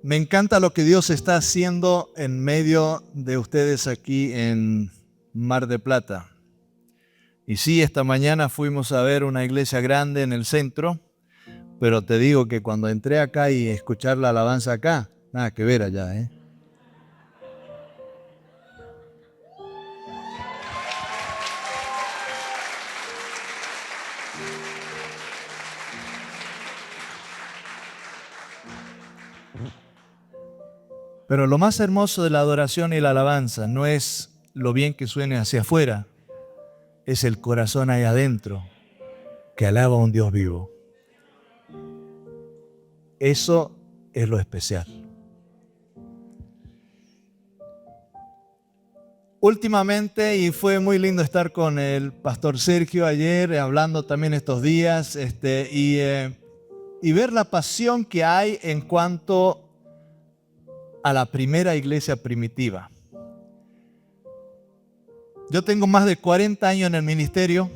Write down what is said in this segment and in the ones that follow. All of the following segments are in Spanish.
Me encanta lo que Dios está haciendo en medio de ustedes aquí en Mar del Plata. Y sí, esta mañana fuimos a ver una iglesia grande en el centro, pero te digo que cuando entré acá y escuchar la alabanza acá, nada que ver allá, ¿eh? Pero lo más hermoso de la adoración y la alabanza no es lo bien que suene hacia afuera, es el corazón ahí adentro que alaba a un Dios vivo. Eso es lo especial. Últimamente, y fue muy lindo estar con el pastor Sergio ayer, hablando también estos días, y ver la pasión que hay en cuanto a la primera iglesia primitiva. Yo tengo más de 40 años en el ministerio,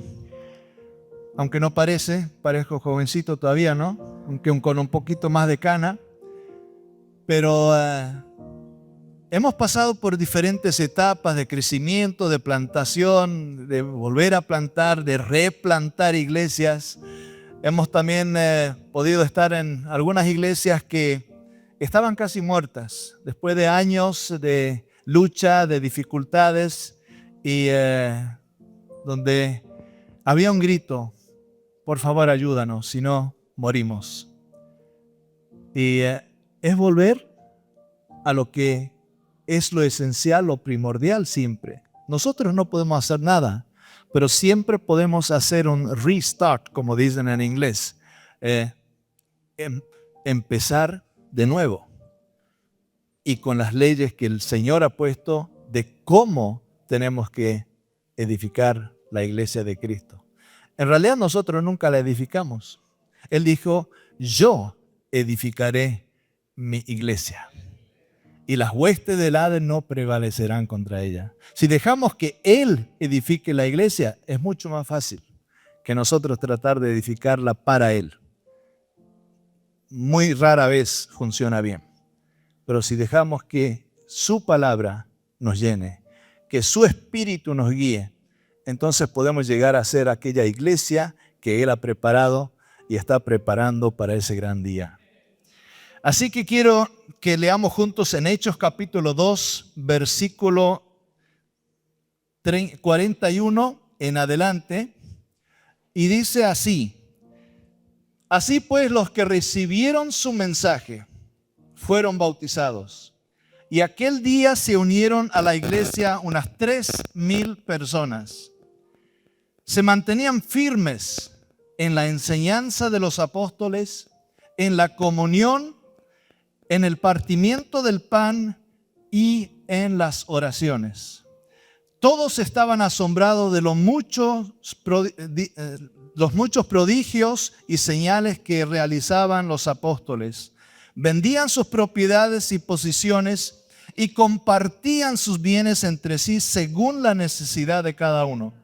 aunque no parezco jovencito todavía, ¿no? Aunque con un poquito más de cana, pero hemos pasado por diferentes etapas de crecimiento, de plantación, de volver a plantar, de replantar iglesias. Hemos también podido estar en algunas iglesias que estaban casi muertas, después de años de lucha, de dificultades, y donde había un grito: por favor ayúdanos, si no morimos. Y es volver a lo que es lo esencial, lo primordial siempre. Nosotros no podemos hacer nada, pero siempre podemos hacer un restart, como dicen en inglés. Empezar de nuevo. Y con las leyes que el Señor ha puesto de cómo tenemos que edificar la iglesia de Cristo. En realidad nosotros nunca la edificamos. Él dijo: yo edificaré mi iglesia y las huestes del Hades no prevalecerán contra ella. Si dejamos que Él edifique la iglesia, es mucho más fácil que nosotros tratar de edificarla para Él. Muy rara vez funciona bien. Pero si dejamos que su palabra nos llene, que su espíritu nos guíe, entonces podemos llegar a ser aquella iglesia que Él ha preparado y está preparando para ese gran día. Así que quiero que leamos juntos en Hechos capítulo 2, versículo 41 en adelante, y dice así: así pues, los que recibieron su mensaje fueron bautizados, y aquel día se unieron a la iglesia unas 3,000 personas. Se mantenían firmes en la enseñanza de los apóstoles, en la comunión, en el partimiento del pan y en las oraciones. Todos estaban asombrados de los muchos prodigios y señales que realizaban los apóstoles. Vendían sus propiedades y posiciones y compartían sus bienes entre sí según la necesidad de cada uno.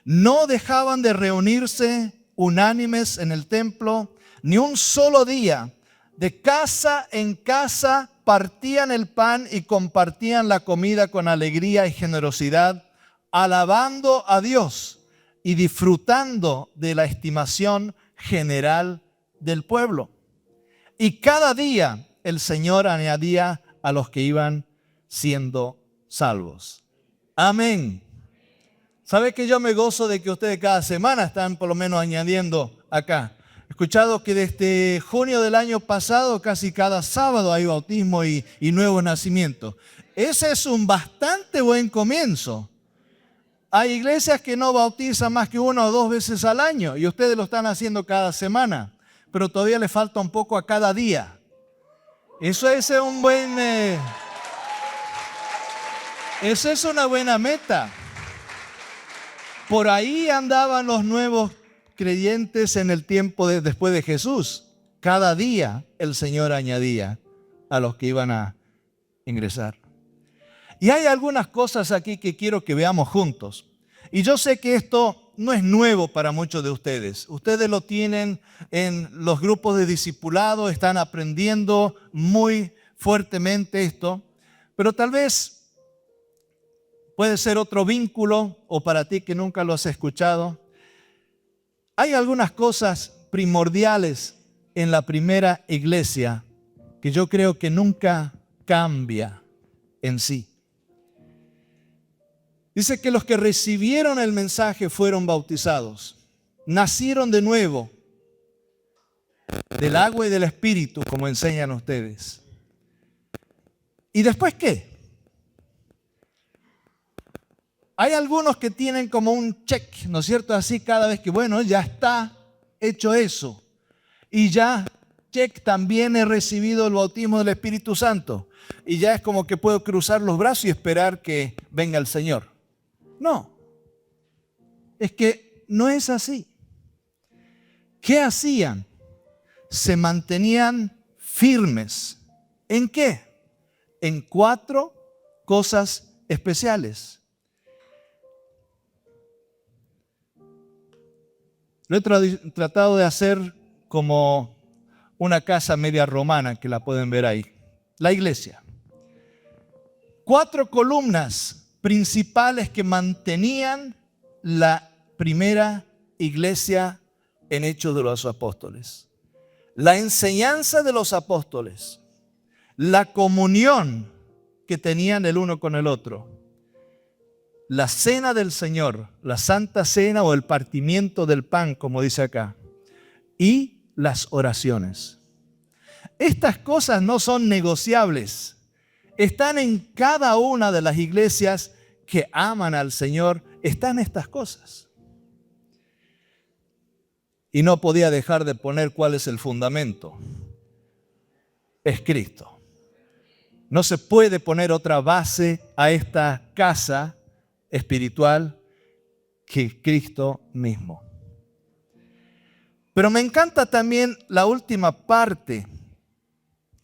No dejaban de reunirse unánimes en el templo, ni un solo día. De casa en casa partían el pan y compartían la comida con alegría y generosidad, alabando a Dios y disfrutando de la estimación general del pueblo. Y cada día el Señor añadía a los que iban siendo salvos. Amén. ¿Sabe que yo me gozo de que ustedes cada semana están por lo menos añadiendo acá? He escuchado que desde junio del año pasado casi cada sábado hay bautismo y nuevo nacimiento. Ese es un bastante buen comienzo. Hay iglesias que no bautizan más que 1 o 2 veces al año y ustedes lo están haciendo cada semana, pero todavía le falta un poco a cada día. Eso es un buen... Eso es una buena meta. Por ahí andaban los nuevos creyentes en el tiempo después de Jesús. Cada día el Señor añadía a los que iban a ingresar. Y hay algunas cosas aquí que quiero que veamos juntos. Y yo sé que esto no es nuevo para muchos de ustedes. Ustedes lo tienen en los grupos de discipulado, están aprendiendo muy fuertemente esto, pero tal vez puede ser otro vínculo o para ti que nunca lo has escuchado. Hay algunas cosas primordiales en la primera iglesia que yo creo que nunca cambia en sí. Dice que los que recibieron el mensaje fueron bautizados, nacieron de nuevo, del agua y del espíritu, como enseñan ustedes. ¿Y después qué? Hay algunos que tienen como un check, ¿no es cierto? Así cada vez que, bueno, ya está hecho eso. Y ya, check, también he recibido el bautismo del Espíritu Santo. Y ya es como que puedo cruzar los brazos y esperar que venga el Señor. No, es que no es así. ¿Qué hacían? Se mantenían firmes. ¿En qué? En 4 cosas especiales. Lo he tratado de hacer como una casa media romana, que la pueden ver ahí. La iglesia. 4 columnas principales que mantenían la primera iglesia en Hechos de los Apóstoles. La enseñanza de los apóstoles, la comunión que tenían el uno con el otro, la cena del Señor, la Santa Cena o el partimiento del pan, como dice acá, y las oraciones. Estas cosas no son negociables. Están en cada una de las iglesias que aman al Señor, están estas cosas. Y no podía dejar de poner cuál es el fundamento. Es Cristo. No se puede poner otra base a esta casa espiritual que Cristo mismo. Pero me encanta también la última parte.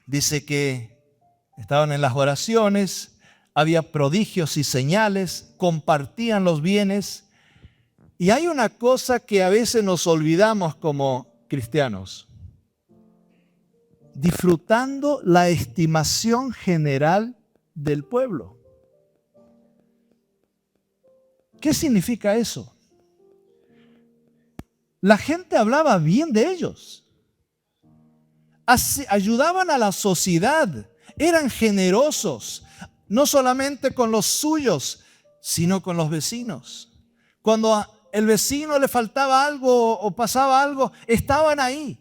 Dice que estaban en las oraciones, había prodigios y señales, compartían los bienes. Y hay una cosa que a veces nos olvidamos como cristianos. Disfrutando la estimación general del pueblo. ¿Qué significa eso? La gente hablaba bien de ellos. Ayudaban a la sociedad. Eran generosos. No solamente con los suyos, sino con los vecinos. Cuando a el vecino le faltaba algo o pasaba algo, estaban ahí.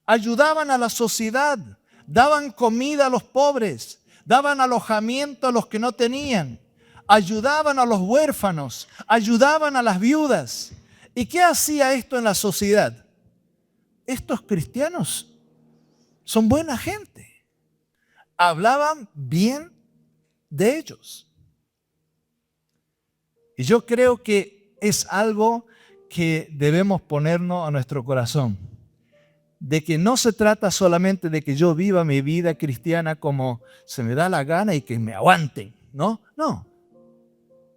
Ayudaban a la sociedad. Daban comida a los pobres. Daban alojamiento a los que no tenían. Ayudaban a los huérfanos. Ayudaban a las viudas. ¿Y qué hacía esto en la sociedad? Estos cristianos son buena gente. Hablaban bien de ellos. Y yo creo que es algo que debemos ponernos a nuestro corazón. De que no se trata solamente de que yo viva mi vida cristiana como se me da la gana y que me aguanten. No.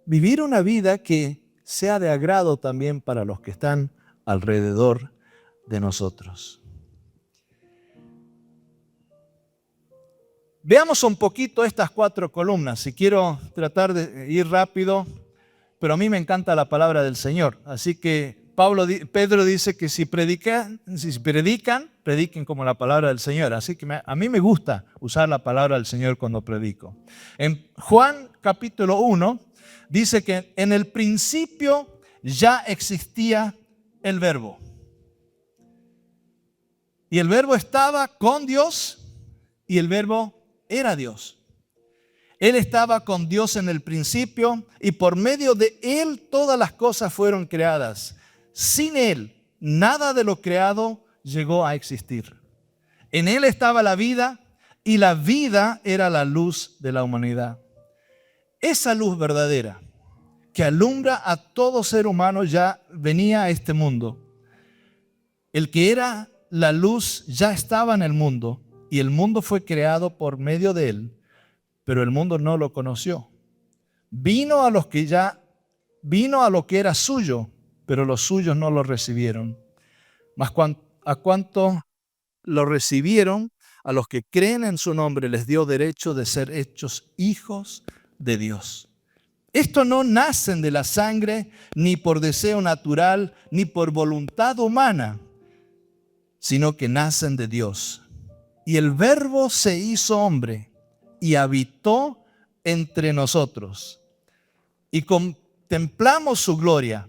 Vivir una vida que sea de agrado también para los que están alrededor de nosotros. Veamos un poquito estas 4 columnas. Si quiero tratar de ir rápido, pero a mí me encanta la palabra del Señor. Así que Pedro dice que si predican, prediquen como la palabra del Señor. Así que a mí me gusta usar la palabra del Señor cuando predico. En Juan capítulo 1 dice que en el principio ya existía el Verbo. Y el Verbo estaba con Dios y el Verbo era Dios. Él estaba con Dios en el principio y por medio de Él todas las cosas fueron creadas. Sin Él, nada de lo creado llegó a existir. En Él estaba la vida y la vida era la luz de la humanidad. Esa luz verdadera que alumbra a todo ser humano ya venía a este mundo. El que era la luz ya estaba en el mundo y el mundo fue creado por medio de Él, pero el mundo no lo conoció. Vino a los que ya vino a lo que era suyo, pero los suyos no lo recibieron. Mas a cuanto lo recibieron, a los que creen en su nombre les dio derecho de ser hechos hijos de Dios. Esto no nacen de la sangre, ni por deseo natural, ni por voluntad humana, sino que nacen de Dios. Y el Verbo se hizo hombre y habitó entre nosotros. Y contemplamos su gloria,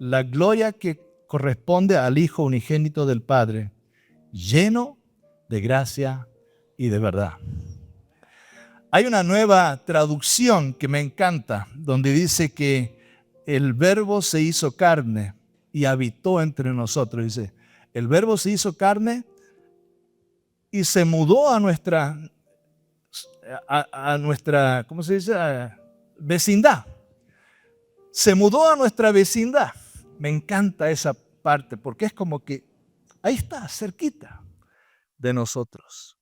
la gloria que corresponde al Hijo unigénito del Padre, lleno de gracia y de verdad. Hay una nueva traducción que me encanta, donde dice que el Verbo se hizo carne y habitó entre nosotros. Dice, el Verbo se hizo carne y se mudó a nuestra, ¿cómo se dice? Vecindad. Se mudó a nuestra vecindad. Me encanta esa parte porque es como que ahí está, cerquita de nosotros.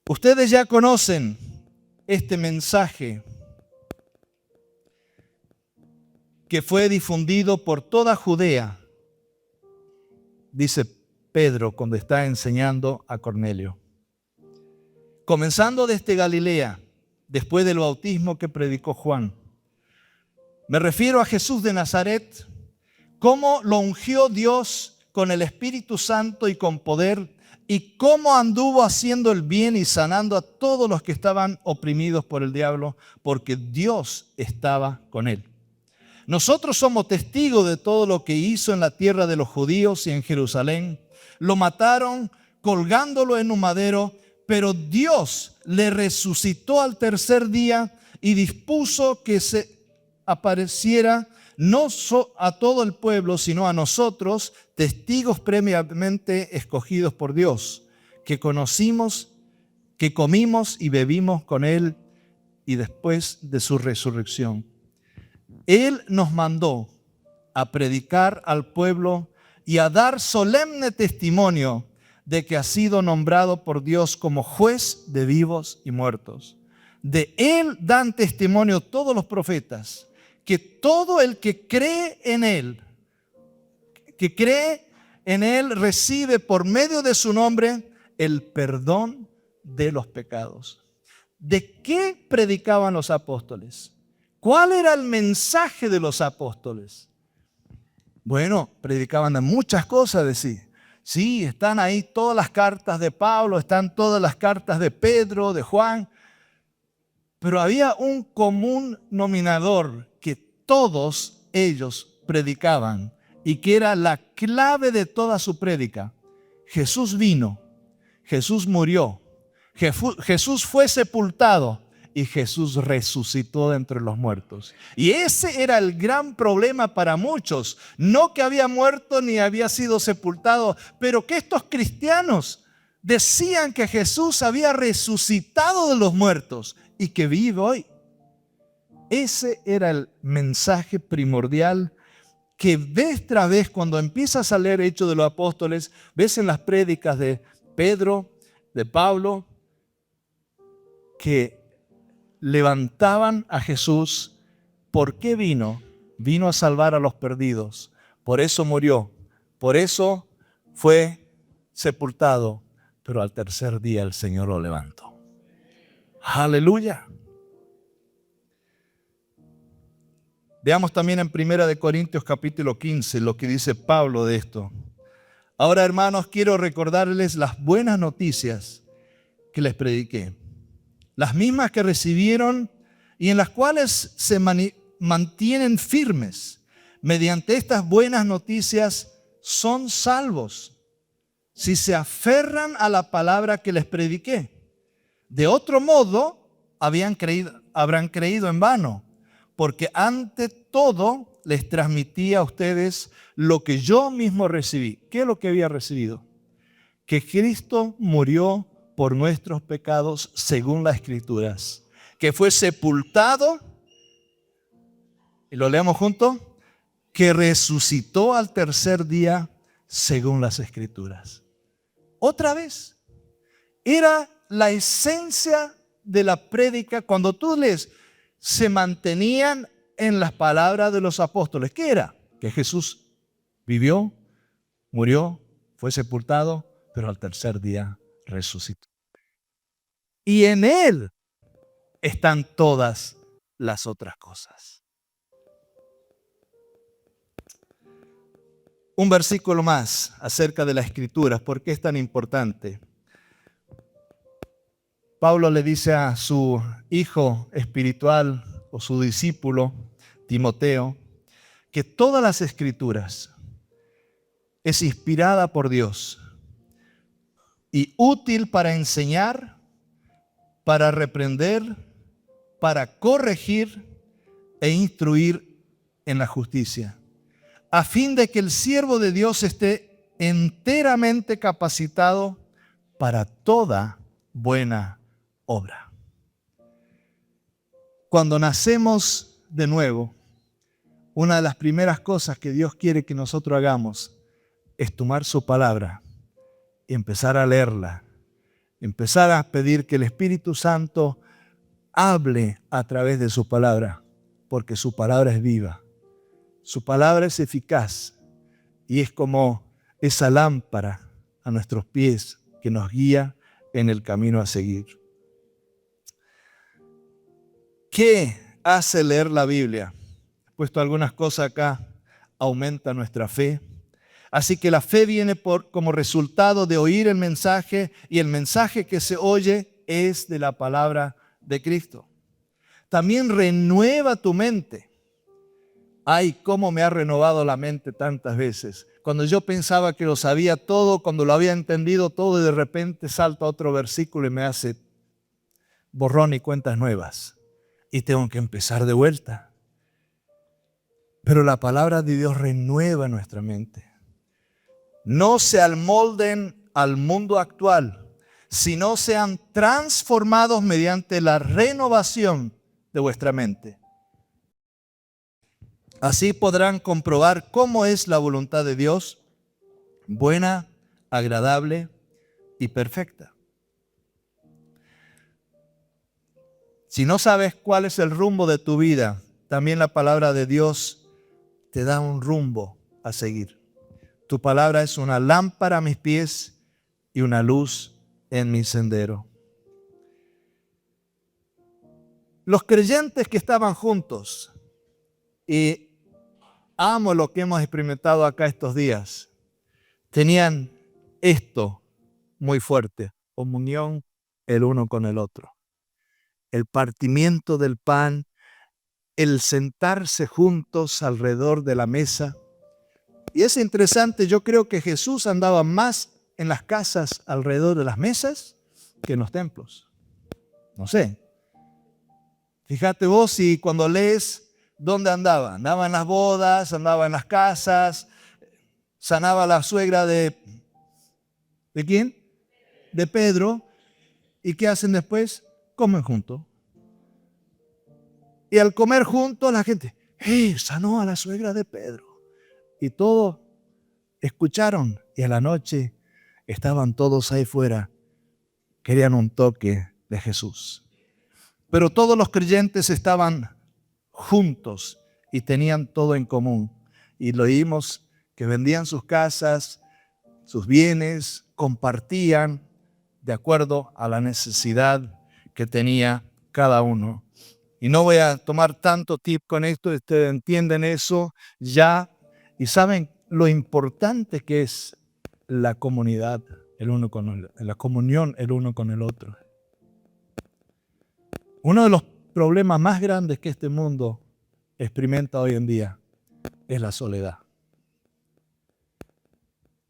Ustedes ya conocen este mensaje que fue difundido por toda Judea, dice Pedro cuando está enseñando a Cornelio. Comenzando desde Galilea, después del bautismo que predicó Juan. Me refiero a Jesús de Nazaret, cómo lo ungió Dios con el Espíritu Santo y con poder, y cómo anduvo haciendo el bien y sanando a todos los que estaban oprimidos por el diablo, porque Dios estaba con él. Nosotros somos testigos de todo lo que hizo en la tierra de los judíos y en Jerusalén. Lo mataron colgándolo en un madero, pero Dios le resucitó al tercer día y dispuso que se apareciera no a todo el pueblo, sino a nosotros, testigos previamente escogidos por Dios, que conocimos, que comimos y bebimos con Él y después de su resurrección. Él nos mandó a predicar al pueblo y a dar solemne testimonio de que ha sido nombrado por Dios como juez de vivos y muertos. De Él dan testimonio todos los profetas, que todo el que cree en Él, recibe por medio de su nombre el perdón de los pecados. ¿De qué predicaban los apóstoles? ¿Cuál era el mensaje de los apóstoles? Bueno, predicaban de muchas cosas de sí. Sí, están ahí todas las cartas de Pablo, están todas las cartas de Pedro, de Juan, pero había un común denominador que todos ellos predicaban y que era la clave de toda su prédica. Jesús vino, Jesús murió, Jesús fue sepultado y Jesús resucitó de entre los muertos. Y ese era el gran problema para muchos. No que había muerto ni había sido sepultado, pero que estos cristianos decían que Jesús había resucitado de los muertos y que vive hoy. Ese era el mensaje primordial que vez tras vez cuando empiezas a leer Hechos de los Apóstoles, ves en las prédicas de Pedro, de Pablo, que levantaban a Jesús. ¿Por qué vino? Vino a salvar a los perdidos. Por eso murió. Por eso fue sepultado. Pero al tercer día el Señor lo levantó. Aleluya. Veamos también en 1 Corintios capítulo 15 lo que dice Pablo de esto. Ahora, hermanos, quiero recordarles las buenas noticias que les prediqué. Las mismas que recibieron y en las cuales se mantienen firmes. Mediante estas buenas noticias son salvos si se aferran a la palabra que les prediqué. De otro modo, habrán creído en vano, porque ante todo les transmití a ustedes lo que yo mismo recibí. ¿Qué es lo que había recibido? Que Cristo murió por nuestros pecados según las Escrituras, que fue sepultado, y lo leamos juntos, que resucitó al tercer día según las Escrituras. Otra vez, era la esencia de la prédica. Cuando tú lees se mantenían en las palabras de los apóstoles. ¿Qué era? Que Jesús vivió, murió, fue sepultado, pero al tercer día resucitó. Y en Él están todas las otras cosas. Un versículo más acerca de las Escrituras. ¿Por qué es tan importante? Pablo le dice a su hijo espiritual o su discípulo, Timoteo, que todas las Escrituras es inspirada por Dios y útil para enseñar, para reprender, para corregir e instruir en la justicia, a fin de que el siervo de Dios esté enteramente capacitado para toda buena obra. Cuando nacemos de nuevo, una de las primeras cosas que Dios quiere que nosotros hagamos es tomar su palabra y empezar a leerla, empezar a pedir que el Espíritu Santo hable a través de su palabra, porque su palabra es viva, su palabra es eficaz y es como esa lámpara a nuestros pies que nos guía en el camino a seguir. ¿Qué hace leer la Biblia? He puesto algunas cosas acá. Aumenta nuestra fe. Así que la fe viene como resultado de oír el mensaje, y el mensaje que se oye es de la palabra de Cristo. También renueva tu mente. Ay, cómo me ha renovado la mente tantas veces. Cuando yo pensaba que lo sabía todo, cuando lo había entendido todo, y de repente salta otro versículo y me hace borrón y cuentas nuevas. Y tengo que empezar de vuelta. Pero la palabra de Dios renueva nuestra mente. No se amolden al mundo actual, sino sean transformados mediante la renovación de vuestra mente. Así podrán comprobar cómo es la voluntad de Dios, buena, agradable y perfecta. Si no sabes cuál es el rumbo de tu vida, también la palabra de Dios te da un rumbo a seguir. Tu palabra es una lámpara a mis pies y una luz en mi sendero. Los creyentes que estaban juntos, y amo lo que hemos experimentado acá estos días, tenían esto muy fuerte: comunión el uno con el otro. El partimiento del pan, el sentarse juntos alrededor de la mesa. Y es interesante, yo creo que Jesús andaba más en las casas alrededor de las mesas que en los templos. No sé. Fíjate vos si cuando lees dónde andaba. Andaba en las bodas, andaba en las casas, sanaba a la suegra ¿de quién? De Pedro. ¿Y qué hacen después? Comen juntos. Y al comer juntos la gente, sanó a la suegra de Pedro. Y todos escucharon, y a la noche estaban todos ahí fuera, querían un toque de Jesús. Pero todos los creyentes estaban juntos y tenían todo en común. Y lo oímos que vendían sus casas, sus bienes, compartían de acuerdo a la necesidad que tenía cada uno. Y no voy a tomar tanto tip con esto, ustedes entienden eso ya. Y saben lo importante que es la comunidad, la comunión el uno con el otro. Uno de los problemas más grandes que este mundo experimenta hoy en día es la soledad.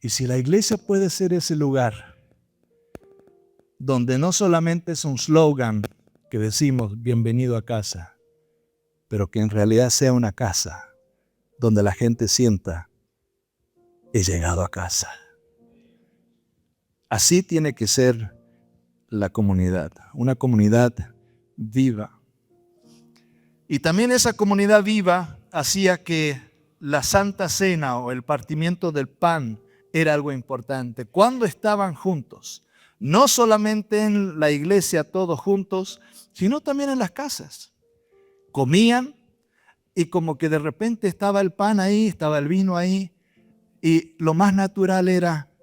Y si la iglesia puede ser ese lugar donde no solamente es un slogan que decimos bienvenido a casa, pero que en realidad sea una casa donde la gente sienta he llegado a casa. Así tiene que ser la comunidad, una comunidad viva. Y también esa comunidad viva hacía que la Santa Cena o el partimiento del pan era algo importante. Cuando estaban juntos, no solamente en la iglesia todos juntos, sino también en las casas. comían y como que de repente estaba el pan ahí, estaba el vino ahí, y lo más natural era,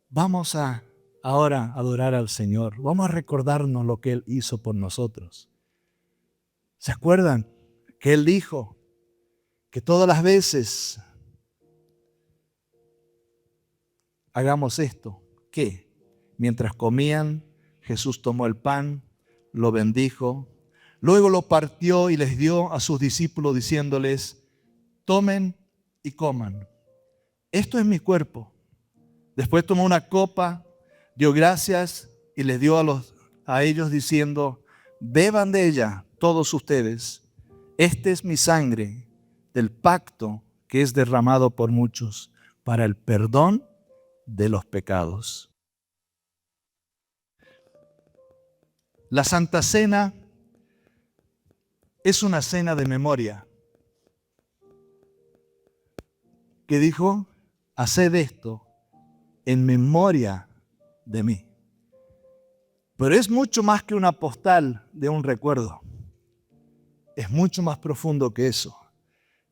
vamos a ahora adorar al Señor, vamos a recordarnos lo que Él hizo por nosotros. ¿Se acuerdan que Él dijo que todas las veces hagamos esto? ¿Qué? Mientras comían, Jesús tomó el pan, lo bendijo, luego lo partió y les dio a sus discípulos diciéndoles, tomen y coman. Esto es mi cuerpo. Después tomó una copa, dio gracias y les dio a ellos diciendo, beban de ella todos ustedes. Esta es mi sangre del pacto que es derramado por muchos para el perdón de los pecados. La Santa Cena es una cena de memoria. Que dijo, haced esto en memoria de mí. Pero es mucho más que una postal de un recuerdo. Es mucho más profundo que eso.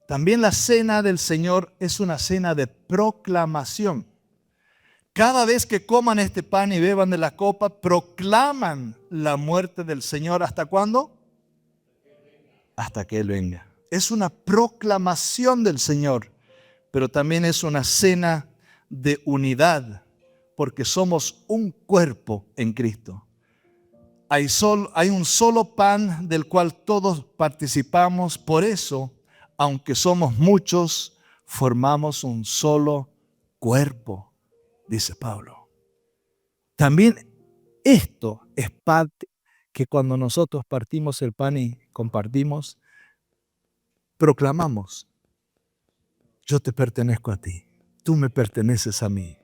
También la cena del Señor es una cena de proclamación. Cada vez que coman este pan y beban de la copa, proclaman la muerte del Señor. ¿Hasta cuándo? Hasta que Él venga. Es una proclamación del Señor, pero también es una cena de unidad, porque somos un cuerpo en Cristo. Hay un solo pan del cual todos participamos, por eso, aunque somos muchos, formamos un solo cuerpo, dice Pablo. También esto es parte que cuando nosotros partimos el pan y compartimos, proclamamos, yo te pertenezco a ti, tú me perteneces a mí.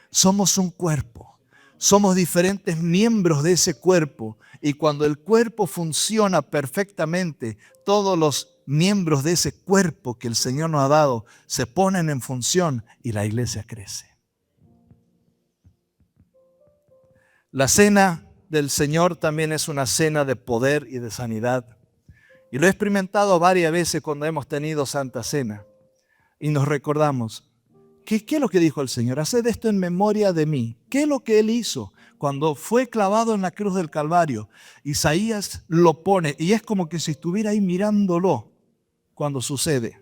Somos un cuerpo, somos diferentes miembros de ese cuerpo y cuando el cuerpo funciona perfectamente, todos los miembros de ese cuerpo que el Señor nos ha dado se ponen en función y la iglesia crece. La cena del Señor también es una cena de poder y de sanidad. Y lo he experimentado varias veces cuando hemos tenido Santa Cena. Y nos recordamos, ¿qué es lo que dijo el Señor? Haced esto en memoria de mí. ¿Qué es lo que Él hizo cuando fue clavado en la cruz del Calvario? Isaías lo pone y es como que si estuviera ahí mirándolo cuando sucede.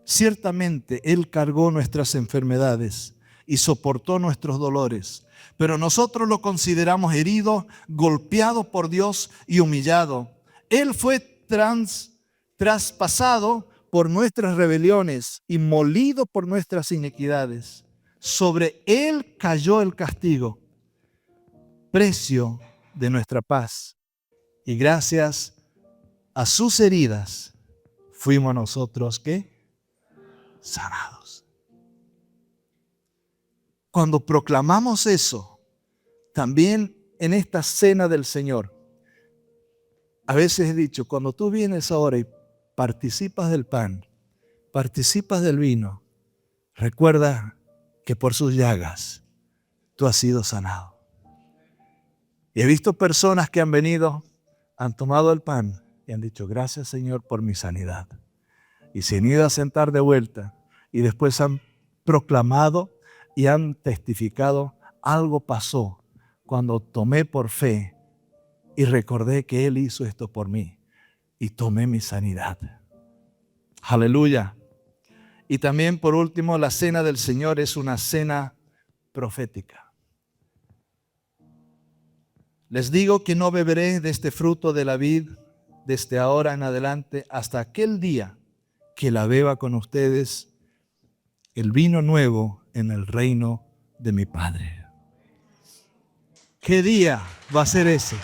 Ciertamente Él cargó nuestras enfermedades y soportó nuestros dolores, pero nosotros lo consideramos herido, golpeado por Dios y humillado. Él fue traspasado por nuestras rebeliones y molido por nuestras iniquidades. Sobre Él cayó el castigo, precio de nuestra paz. Y gracias a sus heridas fuimos nosotros, ¿qué? Sanados. Cuando proclamamos eso, también en esta cena del Señor, a veces he dicho, cuando tú vienes ahora y participas del pan, participas del vino, recuerda que por sus llagas tú has sido sanado. Y he visto personas que han venido, han tomado el pan y han dicho, gracias Señor por mi sanidad. Y se han ido a sentar de vuelta y después han proclamado y han testificado, algo pasó cuando tomé por fe y recordé que Él hizo esto por mí y tomé mi sanidad. Aleluya. Y también por último, la cena del Señor es una cena profética. Les digo que no beberé de este fruto de la vid desde ahora en adelante hasta aquel día que la beba con ustedes el vino nuevo en el reino de mi Padre. ¿Qué día va a ser ese?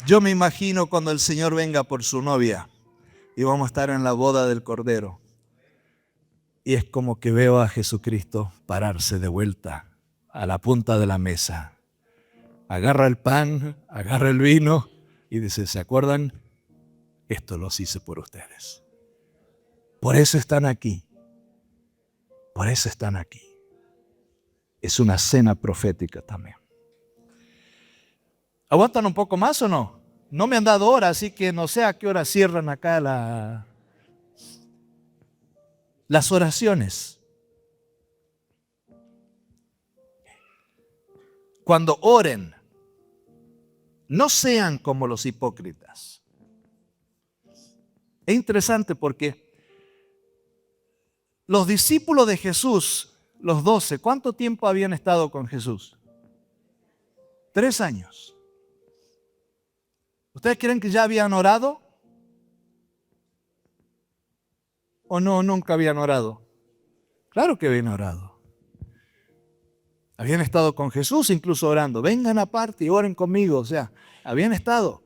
Yo me imagino cuando el Señor venga por su novia y vamos a estar en la boda del Cordero. Y es como que veo a Jesucristo pararse de vuelta a la punta de la mesa. Agarra el pan, agarra el vino y dice, ¿se acuerdan? Esto los hice por ustedes. Por eso están aquí. Por eso están aquí. es una cena profética también. ¿Aguantan un poco más o no? No me han dado hora, así que no sé a qué hora cierran acá las oraciones. Cuando oren, no sean como los hipócritas. Es interesante porque los discípulos de Jesús, los 12, ¿cuánto tiempo habían estado con Jesús? 3 años. ¿Ustedes creen que ya habían orado? ¿O no, nunca habían orado? Claro que habían orado. Habían estado con Jesús incluso orando. Vengan aparte y oren conmigo. O sea, habían estado.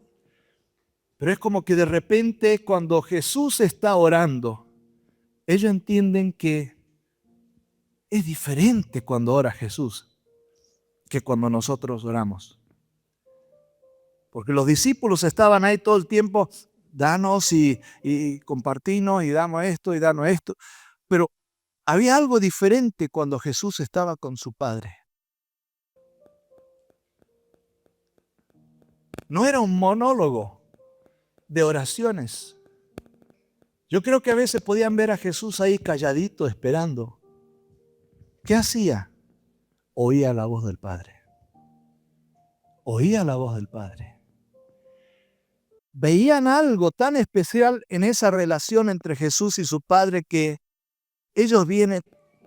Pero es como que de repente cuando Jesús está orando, ellos entienden que es diferente cuando ora Jesús que cuando nosotros oramos. Porque los discípulos estaban ahí todo el tiempo, danos y compartinos y damos esto y danos esto. Pero había algo diferente cuando Jesús estaba con su Padre. No era un monólogo de oraciones. Yo creo que a veces podían ver a Jesús ahí calladito, esperando. ¿Qué hacía? Oía la voz del Padre. Oía la voz del Padre. Veían algo tan especial en esa relación entre Jesús y su Padre que ellos vienen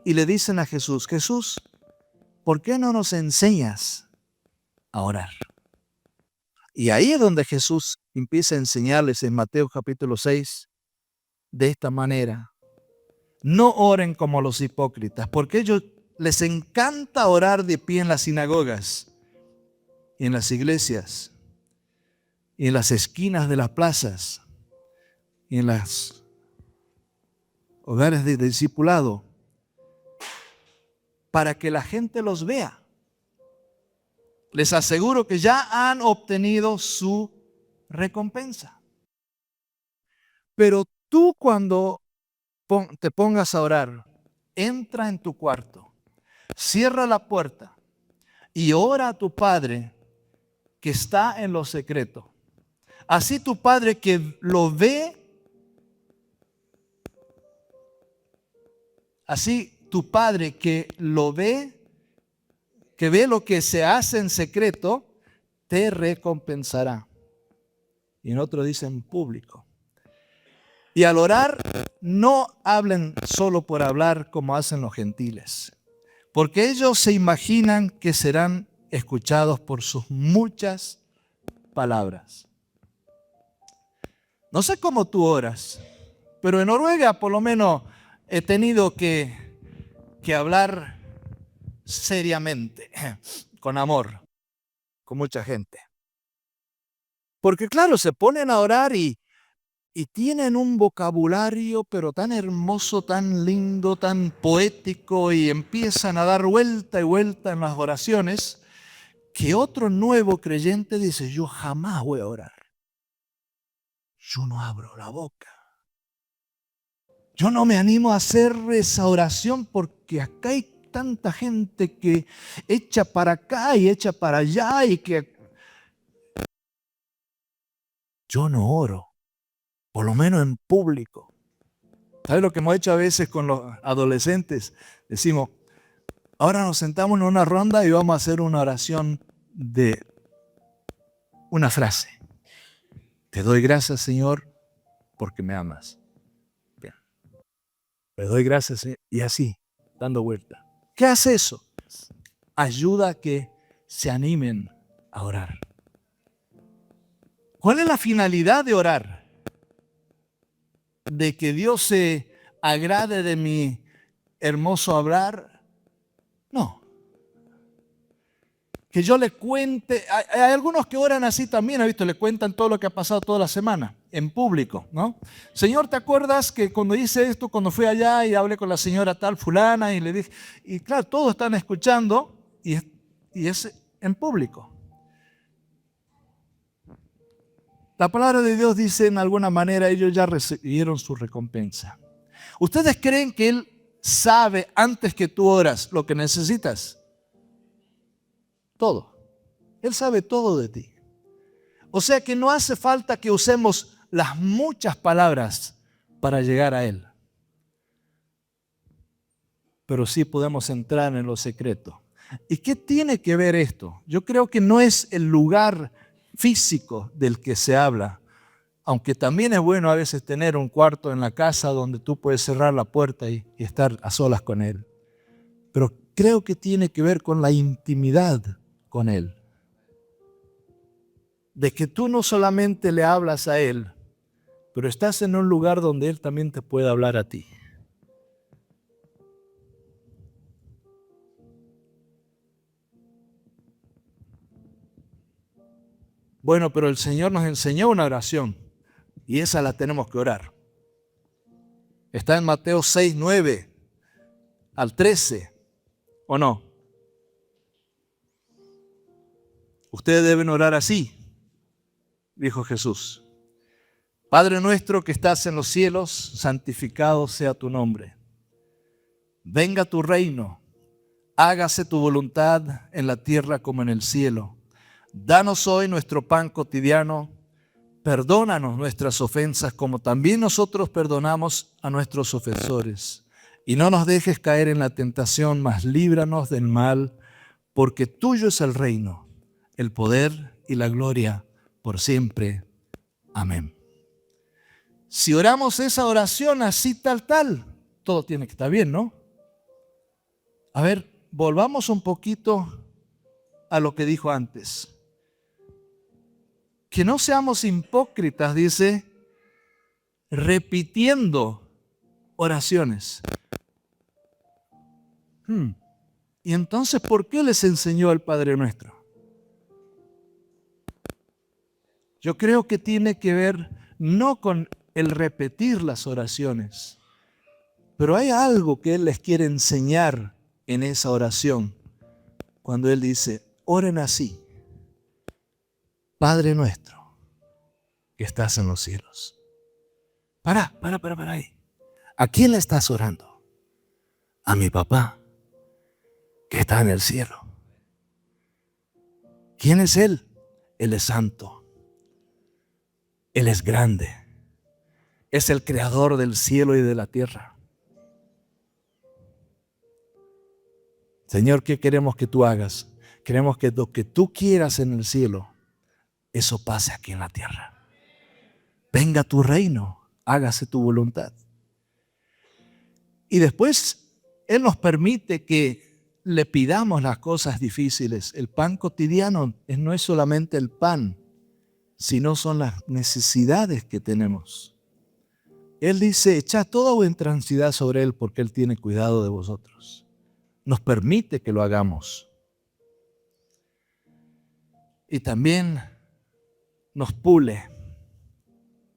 y le dicen a Jesús, Jesús, ¿por qué no nos enseñas a orar? Y ahí es donde Jesús empieza a enseñarles en Mateo capítulo 6, de esta manera. No oren como los hipócritas, porque ellos les encanta orar de pie en las sinagogas, y en las iglesias, y en las esquinas de las plazas, y en los hogares de discipulado, para que la gente los vea. Les aseguro que ya han obtenido su recompensa. Pero tú cuando te pongas a orar, entra en tu cuarto, cierra la puerta y ora a tu Padre que está en lo secreto. Así tu Padre que lo ve, así tu Padre que lo ve, que ve lo que se hace en secreto, te recompensará. Y en otro dice en público. Y al orar, no hablen solo por hablar como hacen los gentiles, porque ellos se imaginan que serán escuchados por sus muchas palabras. No sé cómo tú oras, pero en Noruega por lo menos he tenido que hablar seriamente, con amor, con mucha gente. Porque claro, se ponen a orar y tienen un vocabulario pero tan hermoso, tan lindo, tan poético, y empiezan a dar vuelta y vuelta en las oraciones, que otro nuevo creyente dice, yo jamás voy a orar. Yo no abro la boca. Yo no me animo a hacer esa oración porque acá hay tanta gente que echa para acá y echa para allá y que yo no oro. Por lo menos en público. ¿Sabes lo que hemos hecho a veces con los adolescentes? Decimos, ahora nos sentamos en una ronda y vamos a hacer una oración de una frase. Te doy gracias, Señor, porque me amas. Bien. Te doy gracias, Señor. Y así, dando vuelta. ¿Qué hace eso? Ayuda a que se animen a orar. ¿Cuál es la finalidad de orar? ¿De que Dios se agrade de mi hermoso hablar? No. Que yo le cuente, hay algunos que oran así también, ¿ha visto? Le cuentan todo lo que ha pasado toda la semana, en público, ¿no? Señor, ¿te acuerdas que cuando hice esto, cuando fui allá y hablé con la señora tal fulana y le dije, y claro, todos están escuchando y es en público. La palabra de Dios dice, en alguna manera, ellos ya recibieron su recompensa. ¿Ustedes creen que Él sabe antes que tú oras lo que necesitas? Todo. Él sabe todo de ti. O sea que no hace falta que usemos las muchas palabras para llegar a Él. Pero sí podemos entrar en lo secreto. ¿Y qué tiene que ver esto? Yo creo que no es el lugar físico del que se habla, aunque también es bueno a veces tener un cuarto en la casa donde tú puedes cerrar la puerta y estar a solas con Él. Pero creo que tiene que ver con la intimidad con Él. De que tú no solamente le hablas a Él, pero estás en un lugar donde Él también te puede hablar a ti. Bueno, pero el Señor nos enseñó una oración y esa la tenemos que orar. Está en Mateo 6, 9 al 13, ¿o no? Ustedes deben orar así, dijo Jesús. Padre nuestro que estás en los cielos, santificado sea tu nombre. Venga tu reino, hágase tu voluntad en la tierra como en el cielo. Danos hoy nuestro pan cotidiano. Perdónanos nuestras ofensas como también nosotros perdonamos a nuestros ofensores. Y no nos dejes caer en la tentación, mas líbranos del mal, porque tuyo es el reino, el poder y la gloria por siempre. Amén. Si oramos esa oración así tal, todo tiene que estar bien, ¿no? A ver, volvamos un poquito a lo que dijo antes. Que no seamos hipócritas, dice, repitiendo oraciones. Y entonces, ¿por qué les enseñó el Padre Nuestro? Yo creo que tiene que ver no con el repetir las oraciones, pero hay algo que Él les quiere enseñar en esa oración. Cuando Él dice, oren así. Padre nuestro, que estás en los cielos. Para ahí. ¿A quién le estás orando? A mi papá, que está en el cielo. ¿Quién es Él? Él es santo. Él es grande. Es el creador del cielo y de la tierra. Señor, ¿qué queremos que tú hagas? Queremos que lo que tú quieras en el cielo, eso pase aquí en la tierra. Venga tu reino, hágase tu voluntad. Y después Él nos permite que le pidamos las cosas difíciles. El pan cotidiano no es solamente el pan, sino son las necesidades que tenemos. Él dice, echad toda vuestra ansiedad sobre Él porque Él tiene cuidado de vosotros. Nos permite que lo hagamos. Y también nos pule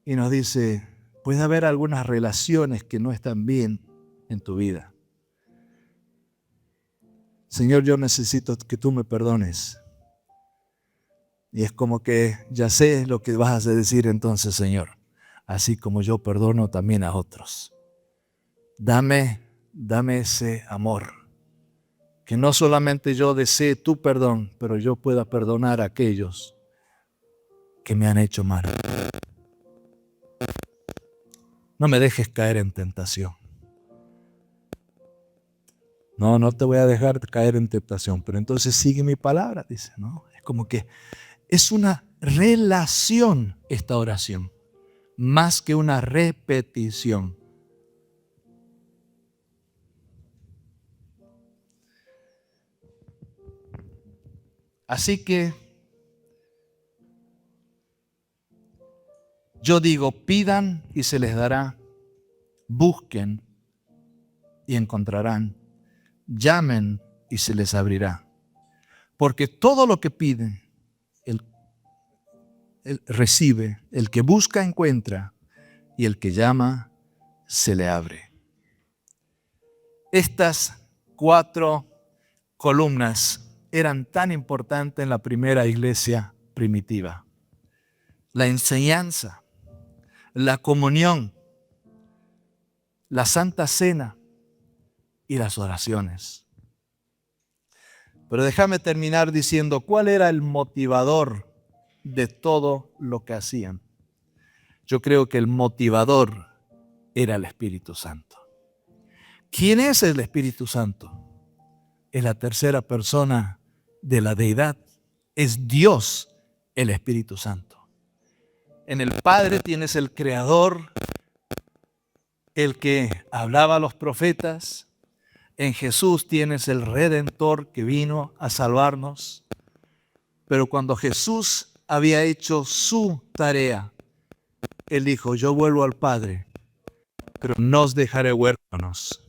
y nos dice, puede haber algunas relaciones que no están bien en tu vida. Señor, yo necesito que tú me perdones. Y es como que ya sé lo que vas a decir entonces, Señor. Así como yo perdono también a otros. Dame ese amor. Que no solamente yo desee tu perdón, pero yo pueda perdonar a aquellos que me han hecho mal. No me dejes caer en tentación. No te voy a dejar caer en tentación, pero entonces sigue mi palabra, dice, ¿no? Es como que es una relación esta oración, más que una repetición. Así que yo digo, pidan y se les dará, busquen y encontrarán, llamen y se les abrirá. Porque todo lo que piden, él recibe, el que busca encuentra y el que llama se le abre. Estas 4 columnas eran tan importantes en la primera iglesia primitiva. La enseñanza, la comunión, la Santa Cena y las oraciones. Pero déjame terminar diciendo cuál era el motivador de todo lo que hacían. Yo creo que el motivador era el Espíritu Santo. ¿Quién es el Espíritu Santo? Es la tercera persona de la deidad. Es Dios, el Espíritu Santo. En el Padre tienes el Creador, el que hablaba a los profetas. En Jesús tienes el Redentor que vino a salvarnos. Pero cuando Jesús había hecho su tarea, Él dijo, yo vuelvo al Padre, pero no os dejaré huérfanos.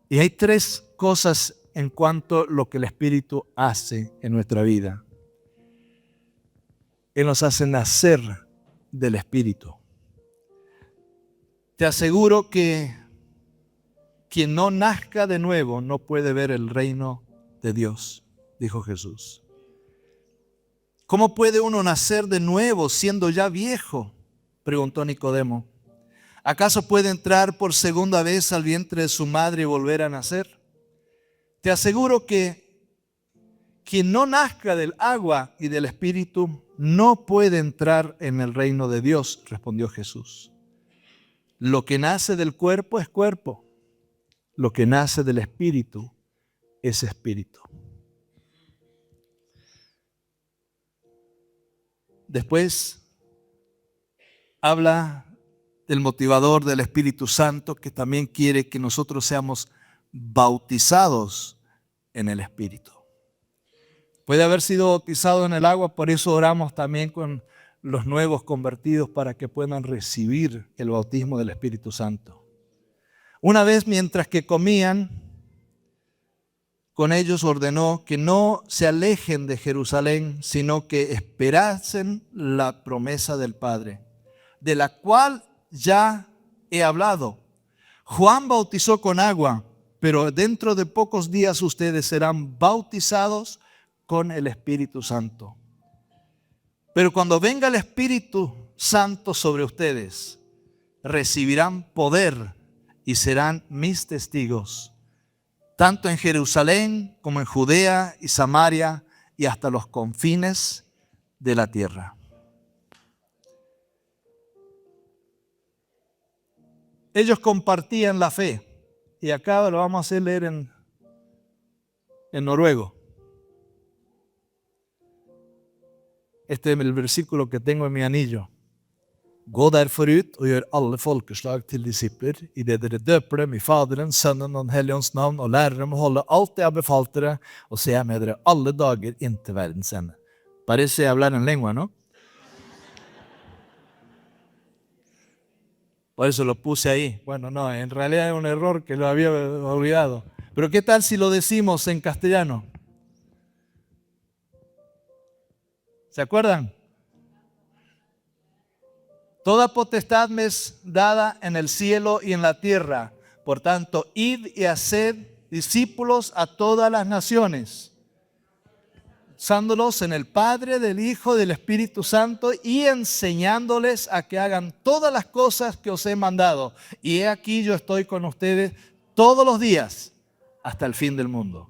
Y hay tres cosas en cuanto a lo que el Espíritu hace en nuestra vida. Él nos hace nacer del Espíritu. Te aseguro que quien no nazca de nuevo no puede ver el reino de Dios, dijo Jesús. ¿Cómo puede uno nacer de nuevo siendo ya viejo?, preguntó Nicodemo. ¿Acaso puede entrar por segunda vez al vientre de su madre y volver a nacer? Te aseguro que quien no nazca del agua y del Espíritu no puede entrar en el reino de Dios, respondió Jesús. Lo que nace del cuerpo es cuerpo, lo que nace del Espíritu es espíritu. Después habla del motivador del Espíritu Santo, que también quiere que nosotros seamos bautizados en el Espíritu. Puede haber sido bautizado en el agua, por eso oramos también con los nuevos convertidos para que puedan recibir el bautismo del Espíritu Santo. Una vez, mientras que comían, con ellos ordenó que no se alejen de Jerusalén, sino que esperasen la promesa del Padre, de la cual ya he hablado. Juan bautizó con agua, pero dentro de pocos días ustedes serán bautizados con el Espíritu Santo. Pero cuando venga el Espíritu Santo sobre ustedes, recibirán poder y serán mis testigos, tanto en Jerusalén como en Judea y Samaria y hasta los confines de la tierra. Ellos compartían la fe. Y acá lo vamos a hacer leer en noruego. Este es el versículo que tengo en mi anillo. Gå derfor ut og gjør alle folkeslag til disipler, i det dere døper dem i Faderens, Sønnen og Den hellige ånds navn, og lærer dem å holde alt det jeg har befalt dere, og se jeg med dere alle dager inntil verdens ende. Parece hablar en lengua, ¿no? Por eso lo puse ahí. Bueno, no, en realidad es un error que lo había olvidado. Pero ¿qué tal si lo decimos en castellano? ¿Se acuerdan? Toda potestad me es dada en el cielo y en la tierra. Por tanto, id y haced discípulos a todas las naciones, bautizándolos en el Padre, del Hijo, del Espíritu Santo y enseñándoles a que hagan todas las cosas que os he mandado. Y he aquí yo estoy con ustedes todos los días hasta el fin del mundo.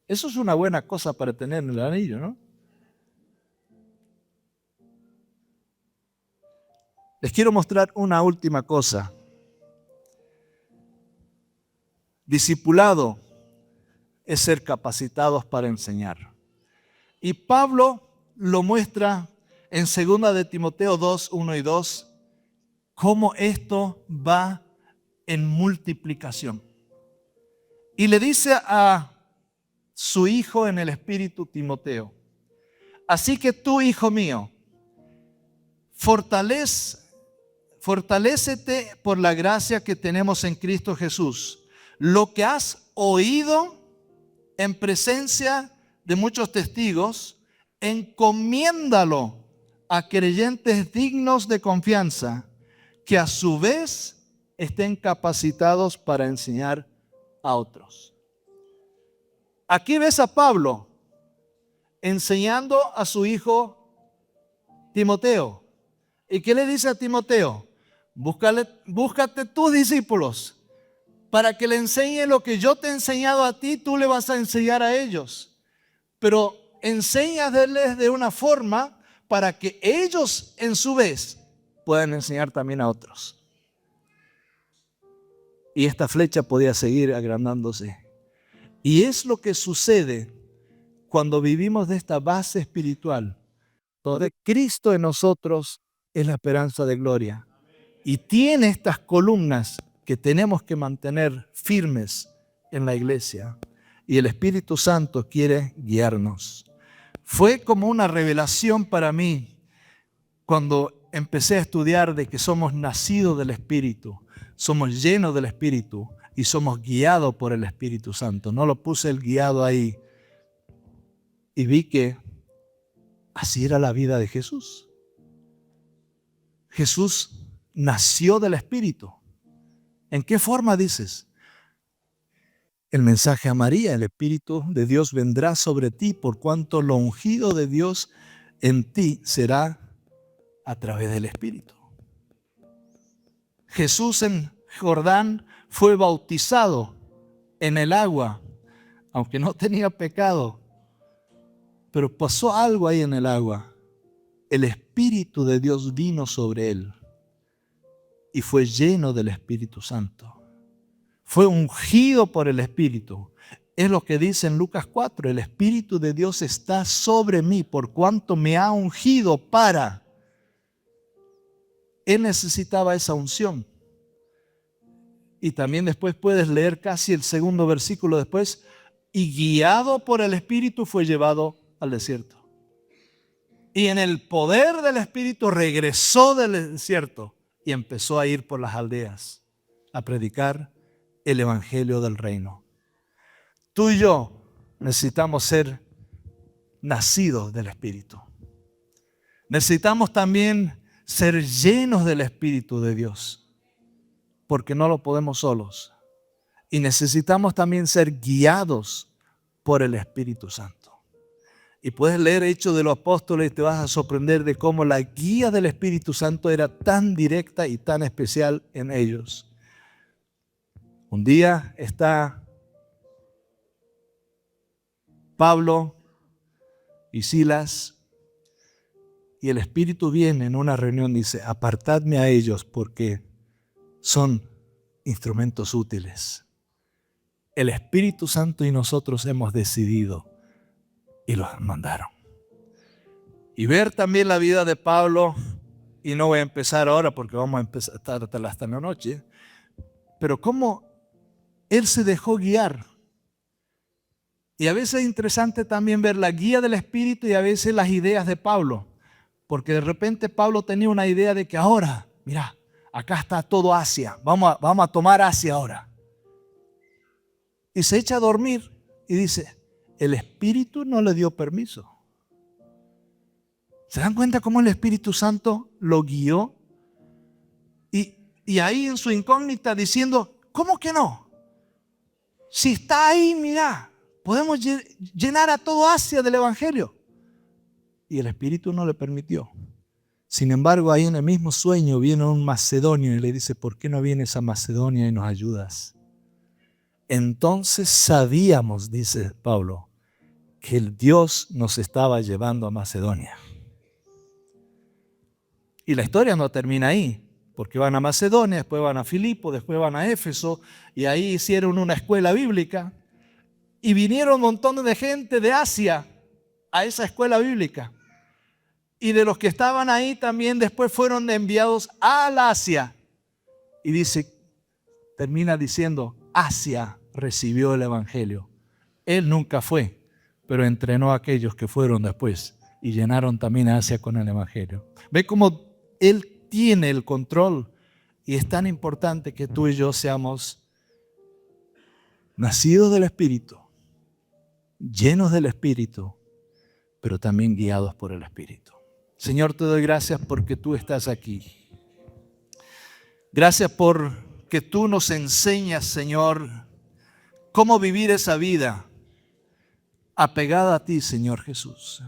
Eso es una buena cosa para tener en el anillo, ¿no? Les quiero mostrar una última cosa. Discipulado es ser capacitados para enseñar. Y Pablo lo muestra en 2 de Timoteo 2, 1 y 2, cómo esto va en multiplicación. Y le dice a su hijo en el espíritu Timoteo, así que tú, hijo mío, fortalécete por la gracia que tenemos en Cristo Jesús. Lo que has oído en presencia de muchos testigos, encomiéndalo a creyentes dignos de confianza, que a su vez estén capacitados para enseñar a otros. Aquí ves a Pablo enseñando a su hijo Timoteo. ¿Y qué le dice a Timoteo? Búscate tus discípulos para que le enseñen lo que yo te he enseñado a ti, tú le vas a enseñar a ellos. Pero enséñales de una forma para que ellos en su vez puedan enseñar también a otros. Y esta flecha podía seguir agrandándose. Y es lo que sucede cuando vivimos de esta base espiritual, donde Cristo en nosotros es la esperanza de gloria. Y tiene estas columnas que tenemos que mantener firmes en la iglesia. Y el Espíritu Santo quiere guiarnos. Fue como una revelación para mí cuando empecé a estudiar de que somos nacidos del Espíritu, somos llenos del Espíritu y somos guiados por el Espíritu Santo. No lo puse el guiado ahí y vi que así era la vida de Jesús. Jesús nació del Espíritu. ¿En qué forma dices? El mensaje a María, el Espíritu de Dios vendrá sobre ti, por cuanto lo ungido de Dios en ti será a través del Espíritu. Jesús en Jordán fue bautizado en el agua, aunque no tenía pecado, pero pasó algo ahí en el agua. El Espíritu de Dios vino sobre él y fue lleno del Espíritu Santo. Fue ungido por el Espíritu. Es lo que dice en Lucas 4, el Espíritu de Dios está sobre mí por cuanto me ha ungido para. Él necesitaba esa unción. Y también después puedes leer casi el segundo versículo después, y guiado por el Espíritu fue llevado al desierto. Y en el poder del Espíritu regresó del desierto y empezó a ir por las aldeas a predicar el evangelio del reino. Tú y yo necesitamos ser nacidos del Espíritu. Necesitamos también ser llenos del Espíritu de Dios, porque no lo podemos solos. Y necesitamos también ser guiados por el Espíritu Santo. Y puedes leer Hechos de los Apóstoles y te vas a sorprender de cómo la guía del Espíritu Santo era tan directa y tan especial en ellos. Un día está Pablo y Silas y el Espíritu viene en una reunión y dice, apartadme a ellos porque son instrumentos útiles. El Espíritu Santo y nosotros hemos decidido y los mandaron. Y ver también la vida de Pablo, y no voy a empezar ahora porque vamos a empezar hasta la noche, pero cómo él se dejó guiar. Y a veces es interesante también ver la guía del Espíritu y a veces las ideas de Pablo. Porque de repente Pablo tenía una idea de que ahora, mira, acá está todo Asia, vamos a tomar Asia ahora. Y se echa a dormir y dice, el Espíritu no le dio permiso. ¿Se dan cuenta cómo el Espíritu Santo lo guió? Y ahí en su incógnita diciendo, ¿cómo que no? Si está ahí, mira, podemos llenar a todo Asia del Evangelio. Y el Espíritu no le permitió. Sin embargo, ahí en el mismo sueño viene un macedonio y le dice, ¿por qué no vienes a Macedonia y nos ayudas? Entonces sabíamos, dice Pablo, que el Dios nos estaba llevando a Macedonia. Y la historia no termina ahí, porque van a Macedonia, después van a Filipo, después van a Éfeso, y ahí hicieron una escuela bíblica, y vinieron un montón de gente de Asia a esa escuela bíblica. Y de los que estaban ahí también después fueron enviados a la Asia. Y termina diciendo, Asia recibió el Evangelio. Él nunca fue, pero entrenó a aquellos que fueron después y llenaron también a Asia con el Evangelio. Ve cómo Él tiene el control y es tan importante que tú y yo seamos nacidos del Espíritu, llenos del Espíritu, pero también guiados por el Espíritu. Señor, te doy gracias porque tú estás aquí. Gracias porque tú nos enseñas, Señor, cómo vivir esa vida apegada a ti, Señor Jesús.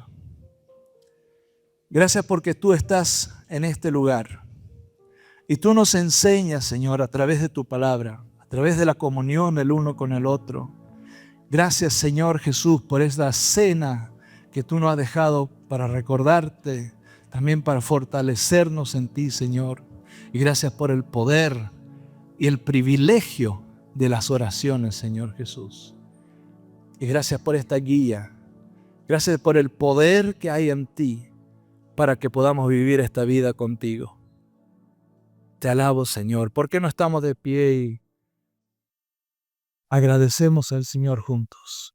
Gracias porque tú estás en este lugar Y tú nos enseñas, Señor, a través de tu palabra, a través de la comunión el uno con el otro. Gracias, Señor Jesús, por esta cena que tú nos has dejado para recordarte, también para fortalecernos en ti, Señor. Y gracias por el poder y el privilegio de las oraciones, Señor Jesús. Y gracias por esta guía. Gracias por el poder que hay en ti para que podamos vivir esta vida contigo. Te alabo, Señor. ¿Por qué no estamos de pie y agradecemos al Señor juntos?